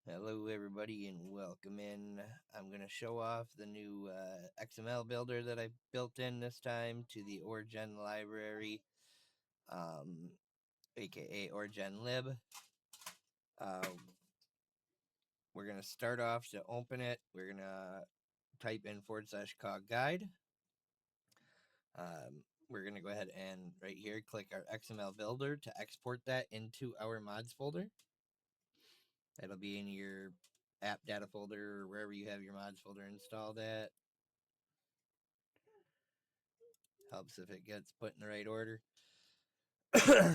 Hello, everybody, and welcome in. I'm going to show off the new XML builder that I built in this time to the OreGen library, um, aka OreGenLib. Uh, we're going to start off to open it. We're going to type in /cog guide. We're going to go ahead and right here click our XML builder to export that into our mods folder. That'll be in your app data folder or wherever you have your mods folder installed at. Helps if it gets put in the right order.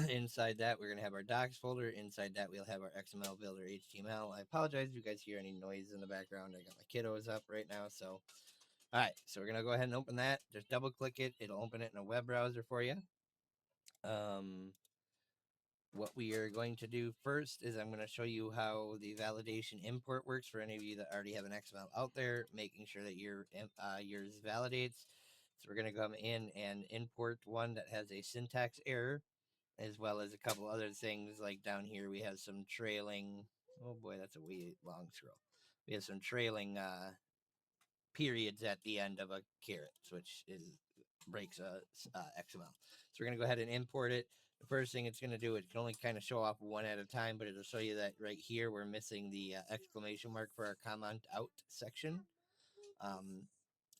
Inside that, we're going to have our docs folder. Inside that, we'll have our XML builder HTML. I apologize if you guys hear any noise in the background. I got my kiddos up right now. So, all right. So, we're going to go ahead and open that. Just double click it. It'll open it in a web browser for you. What we are going to do first is I'm going to show you how the validation import works for any of you that already have an XML out there, making sure that yours validates. So we're going to come in and import one that has a syntax error, as well as a couple other things. Like down here, we have some trailing. Oh boy, that's a way long scroll. We have some trailing periods at the end of a carrots, which breaks XML. So we're going to go ahead and import it. The first thing it's going to do, it can only kind of show off one at a time, but it'll show you that right here we're missing the exclamation mark for our comment out section.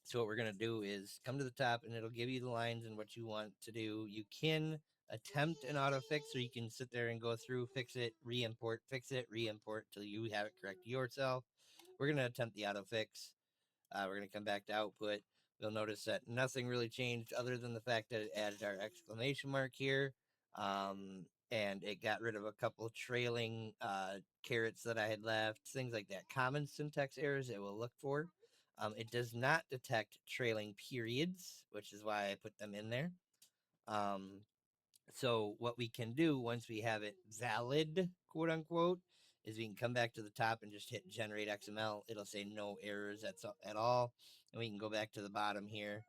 So what we're going to do is come to the top and it'll give you the lines and what you want to do. You can attempt an auto fix, or you can sit there and go through, fix it, re-import, fix it, re-import till you have it correct yourself. We're going to attempt the auto fix. We're going to come back to output. You'll notice that nothing really changed other than the fact that it added our exclamation mark here. And it got rid of a couple trailing carrots that I had left, things like that. Common syntax errors it will look for. It does not detect trailing periods, which is why I put them in there. So what we can do once we have it valid, quote unquote, is we can come back to the top and just hit generate XML. It'll say no errors at all. And we can go back to the bottom here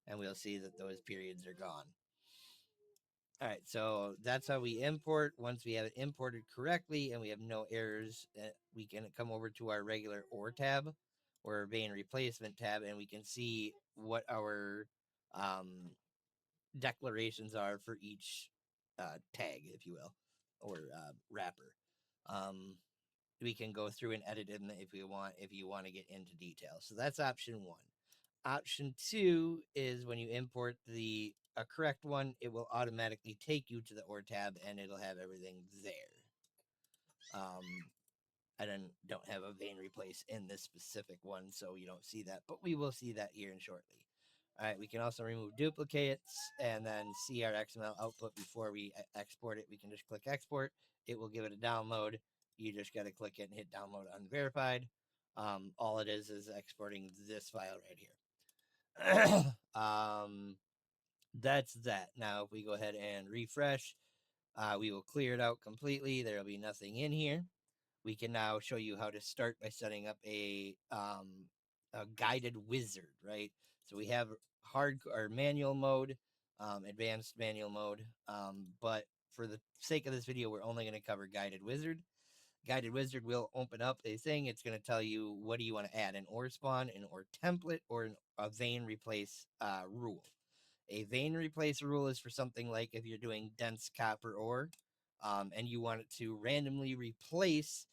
and we'll see that those periods are gone. All right, so that's how we import. Once we have it imported correctly and we have no errors, we can come over to our regular OR tab or vein replacement tab, and we can see what our um, declarations are for each tag, if you will, or wrapper. Um, we can go through and edit it if we want, if you want to get into detail. So that's option one. Option two is when you import the a correct one, it will automatically take you to the OR tab and it'll have everything there. I don't have a vein replace in this specific one, so you don't see that, but we will see that here in shortly. All right, we can also remove duplicates and then see our XML output before we export it. We can just click export. It will give it a download. You just got to click it and hit download unverified. All it is exporting this file right here. That's that. Now, if we go ahead and refresh, we will clear it out completely. There will be nothing in here. We can now show you how to start by setting up a guided wizard, right? So we have hard or manual mode, advanced manual mode, but for the sake of this video, we're only going to cover guided wizard. Guided wizard will open up a thing. It's going to tell you what do you want to add, an OR spawn, an OR template, or a vein replace rule. A vein replace rule is for something like if you're doing dense copper ore, and you want it to randomly replace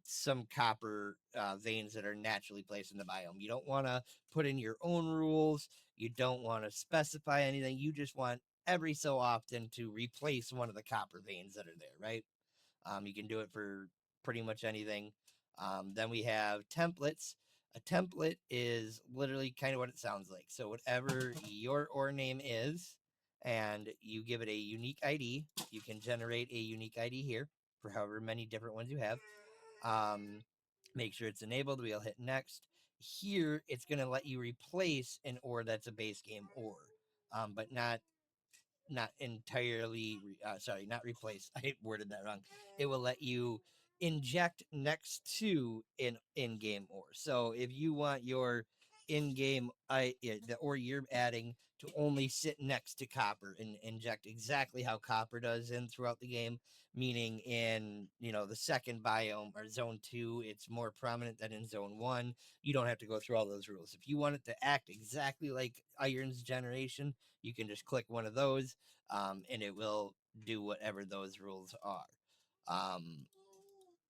some copper veins that are naturally placed in the biome. You don't want to put in your own rules. You don't want to specify anything. You just want every so often to replace one of the copper veins that are there, right? You can do it for pretty much anything. Then we have templates. A template is literally kind of what it sounds like. So whatever your OR name is, and you give it a unique ID, you can generate a unique ID here for however many different ones you have. Make sure it's enabled. We'll hit next. Here, it's going to let you replace an OR that's a base game OR, but not entirely sorry, not replace. I worded that wrong. It will let you inject next to an in-game ore. So if you want your in-game the ore you're adding to only sit next to copper and inject exactly how copper does in throughout the game, meaning in, the second biome or zone 2, it's more prominent than in zone 1. You don't have to go through all those rules. If you want it to act exactly like iron's generation, you can just click one of those, and it will do whatever those rules are. Um,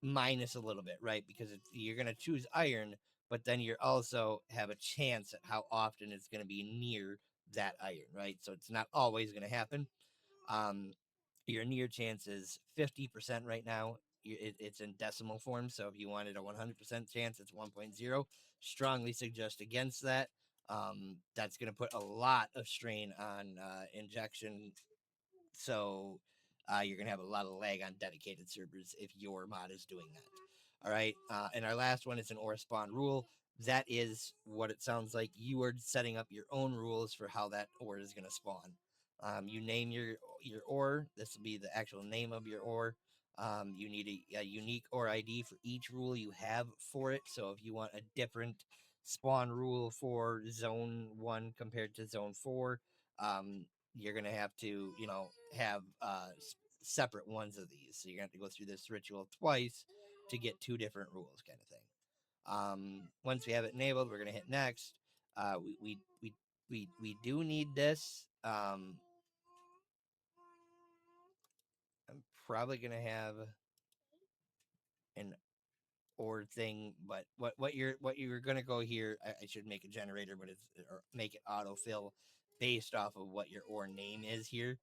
Minus a little bit, right? Because you're going to choose iron, but then you also have a chance at how often it's going to be near that iron, right? So it's not always going to happen. Um, your near chance is 50% right now. It's in decimal form. So if you wanted a 100% chance, it's 1.0. Strongly suggest against that. That's going to put a lot of strain on injection, so you're going to have a lot of lag on dedicated servers if your mod is doing that. All right. And our last one is an ore spawn rule. That is what it sounds like. You are setting up your own rules for how that ore is going to spawn. You name your ore. This will be the actual name of your ore. You need a unique ore ID for each rule you have for it. So if you want a different spawn rule for zone 1 compared to zone 4, you're going to have to, have separate ones of these. So you're going to have to go through this ritual twice to get two different rules, kind of thing. Once we have it enabled, we're going to hit next. We do need this. I'm probably going to have an or thing, but what you're going to go here, I should make a generator, but it's, or make it autofill based off of what your or name is here.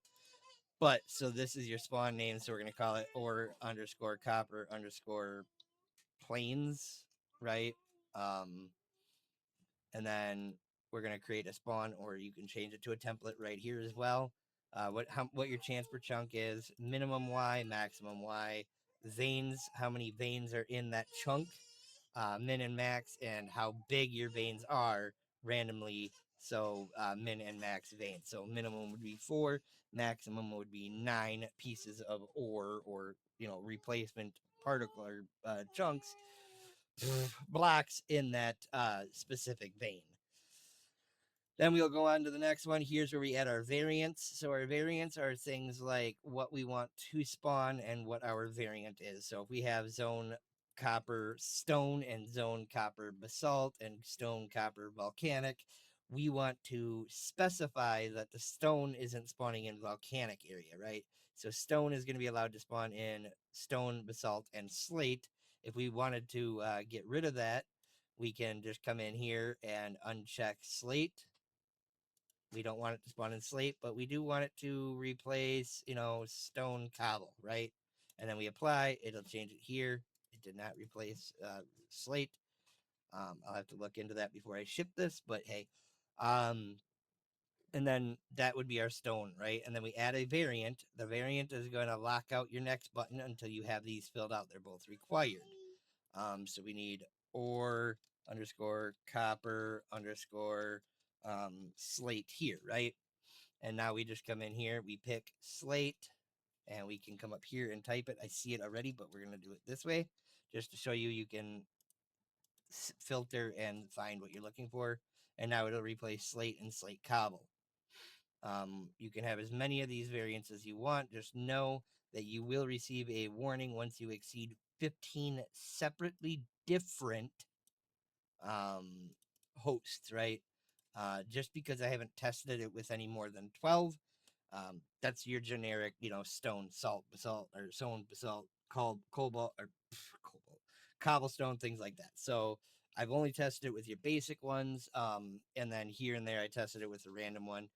But so this is your spawn name, so we're gonna call it or underscore copper underscore plains, right? Um, and then we're gonna create a spawn, or you can change it to a template right here as well. What your chance per chunk is, minimum Y, maximum Y, veins, how many veins are in that chunk, min and max, and how big your veins are randomly. So min and max veins. So minimum would be 4, maximum would be 9 pieces of ore, or replacement particle or chunks, blocks in that specific vein. Then we'll go on to the next one. Here's where we add our variants. So our variants are things like what we want to spawn and what our variant is. So if we have zone copper stone and zone copper basalt and stone copper volcanic, we want to specify that the stone isn't spawning in volcanic area, right? So stone is going to be allowed to spawn in stone, basalt, and slate. If we wanted to get rid of that, we can just come in here and uncheck slate. We don't want it to spawn in slate, but we do want it to replace, stone cobble, right? And then we apply, it'll change it here. It did not replace slate. I'll have to look into that before I ship this, but hey. And then that would be our stone, right? And then we add a variant. The variant is going to lock out your next button until you have these filled out. They're both required. So we need or underscore copper underscore slate here, right? And now we just come in here, we pick slate, and we can come up here and type it. I see it already, but we're going to do it this way just to show you you can filter and find what you're looking for. And now it'll replace slate and slate cobble. You can have as many of these variants as you want. Just know that you will receive a warning once you exceed 15 separately different hosts, right? Just because I haven't tested it with any more than 12, that's your generic, stone, salt, basalt, or stone, basalt, cobalt, or cobalt, cobblestone, things like that. So I've only tested it with your basic ones, and then here and there I tested it with a random one.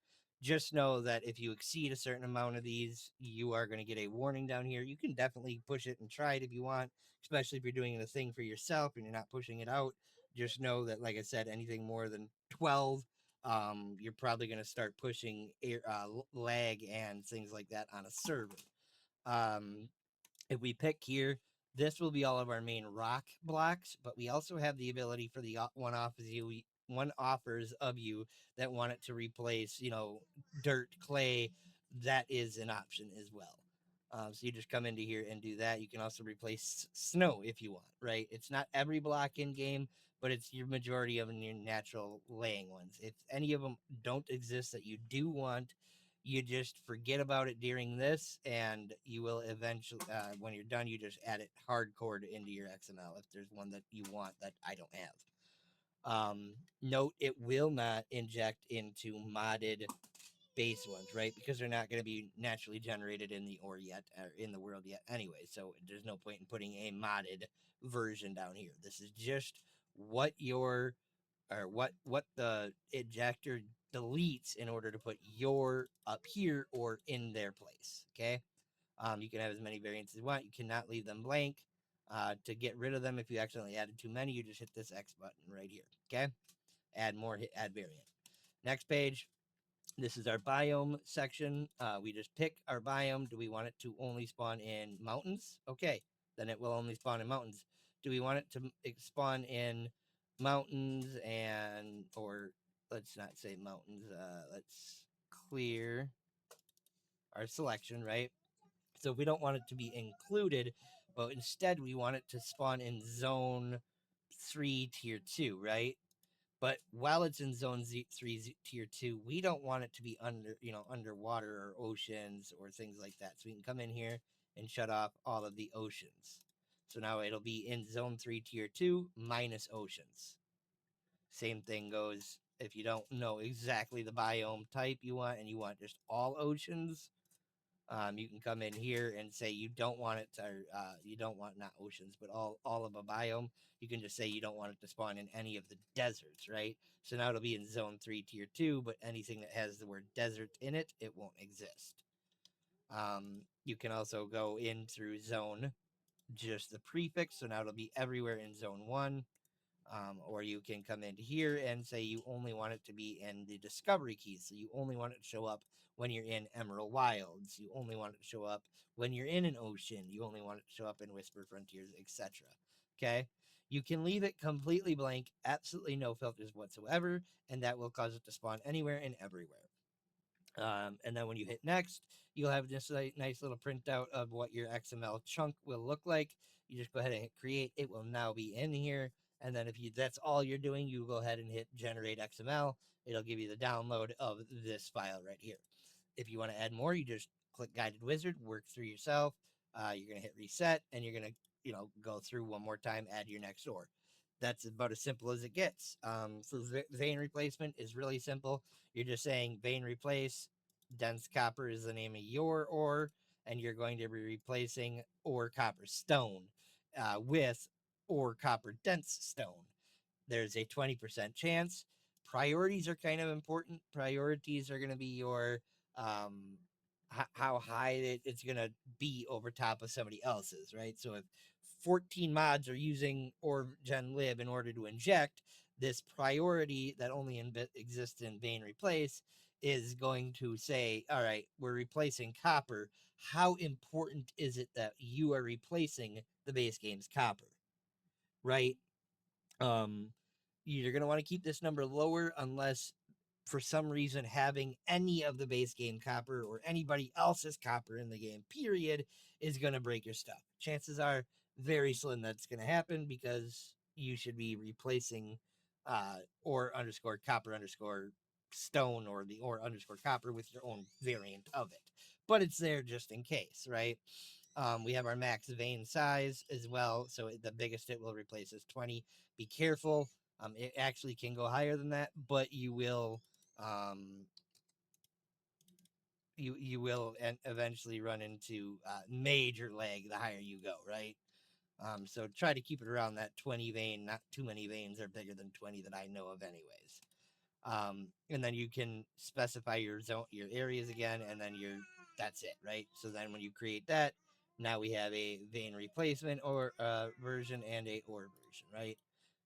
Just know that if you exceed a certain amount of these, you are going to get a warning down here. You can definitely push it and try it if you want, especially if you're doing the thing for yourself and you're not pushing it out. Just know that, like I said, anything more than 12, you're probably going to start pushing lag and things like that on a server. Um, if we pick here, this will be all of our main rock blocks, but we also have the ability for the one offers of you that want it to replace, dirt, clay. That is an option as well. So you just come into here and do that. You can also replace snow if you want, right? It's not every block in game, but it's your majority of your natural laying ones. If any of them don't exist that you do want, you just forget about it during this, and you will eventually, when you're done, you just add it hardcore into your XML if there's one that you want that I don't have. Note it will not inject into modded base ones, right? Because they're not going to be naturally generated in the ore yet, or in the world yet anyway. So there's no point in putting a modded version down here. This is just what your or what the injector deletes in order to put your up here or in their place. Okay. You can have as many variants as you want. You cannot leave them blank. To get rid of them, if you accidentally added too many, you just hit this X button right here. Okay. Add more, hit add variant. Next page. This is our biome section. We just pick our biome. Do we want it to only spawn in mountains? Okay, then it will only spawn in mountains. Do we want it to spawn in mountains and, or let's not say mountains, let's clear our selection, right? So if we don't want it to be included, but instead we want it to spawn in zone 3 tier 2, right? But while it's in zone 3 tier 2, we don't want it to be underwater or oceans or things like that. So we can come in here and shut off all of the oceans. So now it'll be in zone 3 tier 2 minus oceans. Same thing goes if you don't know exactly the biome type you want and you want just all oceans. You can come in here and say you don't want it to, you don't want not oceans, but all of a biome. You can just say you don't want it to spawn in any of the deserts, right? So now it'll be in zone 3 tier 2, but anything that has the word desert in it, it won't exist. You can also go in through zone, just the prefix, so now it'll be everywhere in zone 1. Or you can come into here and say you only want it to be in the discovery keys. So you only want it to show up when you're in Emerald Wilds. You only want it to show up when you're in an ocean. You only want it to show up in Whisper Frontiers, etc. Okay. You can leave it completely blank, absolutely no filters whatsoever, and that will cause it to spawn anywhere and everywhere. And then when you hit next, you'll have this nice little printout of what your XML chunk will look like. You just go ahead and hit create. It will now be in here. And then if that's all you're doing, you go ahead and hit generate XML. It'll give you the download of this file right here. If you want to add more, you just click guided wizard, work through yourself. You're going to hit reset and you're going to, go through one more time, add your next ore. That's about as simple as it gets. For vein replacement is really simple. You're just saying vein replace, dense copper is the name of your ore, and you're going to be replacing ore copper stone with ore copper dense stone. There's a 20% chance. Priorities are kind of important. Priorities are going to be your um, how high it's going to be over top of somebody else's, right? So if 14 mods are using OreGenLib in order to inject, this priority that only exists in vein replace is going to say, all right, we're replacing copper. How important is it that you are replacing the base game's copper, right? Um, you're going to want to keep this number lower unless for some reason having any of the base game copper or anybody else's copper in the game, period, is going to break your stuff. Chances are very slim that's going to happen because you should be replacing or underscore copper underscore stone or the or underscore copper with your own variant of it. But it's there just in case, right? We have our max vein size as well. So the biggest it will replace is 20. Be careful. It actually can go higher than that, but you will you will eventually run into major lag the higher you go, right? So try to keep it around that 20 vein. Not too many veins are bigger than 20 that I know of, anyways. And then you can specify your zone, your areas again, and then that's it, right? So then when you create that, now we have a vein replacement or version and a ore version, right?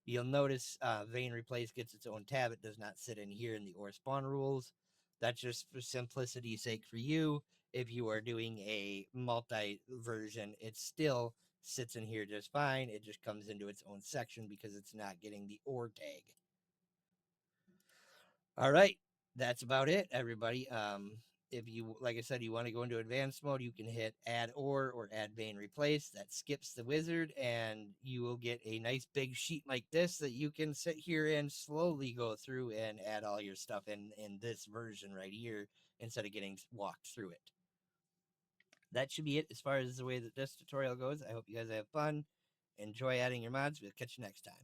You'll notice vein replace gets its own tab. It does not sit in here in the ore spawn rules. That's just for simplicity's sake for you. If you are doing a multi version, it still sits in here just fine. It just comes into its own section because it's not getting the ore tag. All right, that's about it, everybody. If you, like I said, you want to go into advanced mode, you can hit add or add vein replace. That skips the wizard, and you will get a nice big sheet like this that you can sit here and slowly go through and add all your stuff in this version right here instead of getting walked through it. That should be it as far as the way that this tutorial goes. I hope you guys have fun. Enjoy adding your mods. We'll catch you next time.